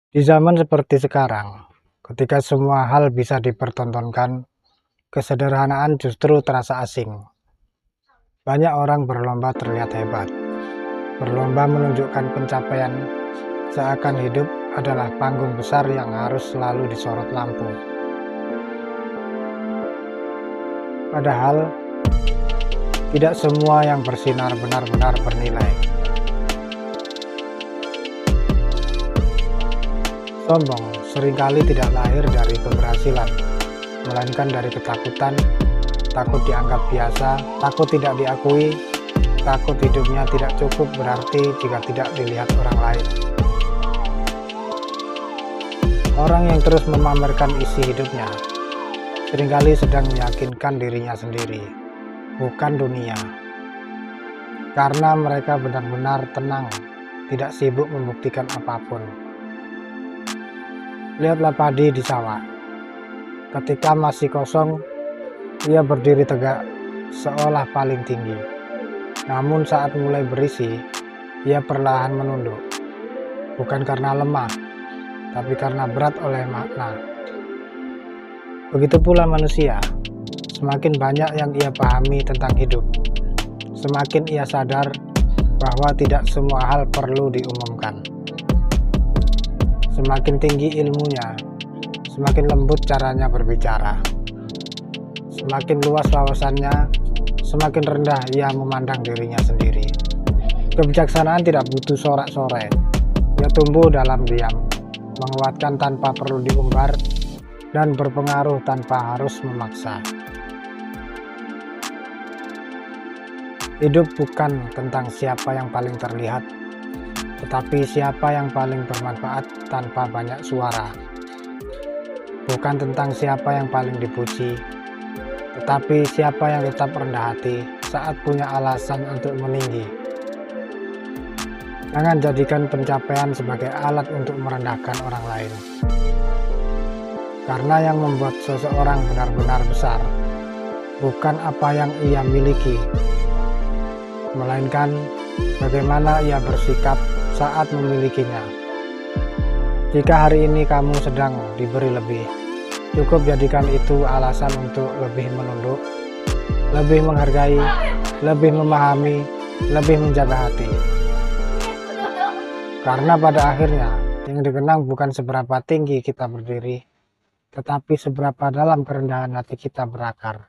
Di zaman seperti sekarang, ketika semua hal bisa dipertontonkan, kesederhanaan justru terasa asing. Banyak orang berlomba terlihat hebat, berlomba menunjukkan pencapaian, seakan hidup adalah panggung besar yang harus selalu disorot lampu. Padahal, tidak semua yang bersinar benar-benar bernilai. Sombong seringkali tidak lahir dari keberhasilan, melainkan dari ketakutan, takut dianggap biasa, takut tidak diakui, takut hidupnya tidak cukup berarti jika tidak dilihat orang lain. Orang yang terus memamerkan isi hidupnya, seringkali sedang meyakinkan dirinya sendiri, bukan dunia. Karena mereka benar-benar tenang, tidak sibuk membuktikan apapun. Lihatlah padi di sawah. Ketika masih kosong, ia berdiri tegak, seolah paling tinggi. Namun saat mulai berisi, ia perlahan menunduk. Bukan karena lemah, tapi karena berat oleh makna. Begitu pula manusia, semakin banyak yang ia pahami tentang hidup, semakin ia sadar bahwa tidak semua hal perlu diumumkan. Semakin tinggi ilmunya, semakin lembut caranya berbicara. Semakin luas wawasannya, semakin rendah ia memandang dirinya sendiri. Kebijaksanaan tidak butuh sorak-sorai. Ia tumbuh dalam diam, menguatkan tanpa perlu diumbar, dan berpengaruh tanpa harus memaksa. Hidup bukan tentang siapa yang paling terlihat, tetapi siapa yang paling bermanfaat tanpa banyak suara. Bukan tentang siapa yang paling dipuji, tetapi siapa yang tetap rendah hati saat punya alasan untuk meninggi. Jangan jadikan pencapaian sebagai alat untuk merendahkan orang lain. Karena yang membuat seseorang benar-benar besar, bukan apa yang ia miliki, melainkan bagaimana ia bersikap saat memilikinya. Jika hari ini kamu sedang diberi lebih, cukup jadikan itu alasan untuk lebih menunduk, lebih menghargai, lebih memahami, lebih menjaga hati. Karena pada akhirnya, yang dikenang bukan seberapa tinggi kita berdiri, tetapi seberapa dalam kerendahan hati kita berakar.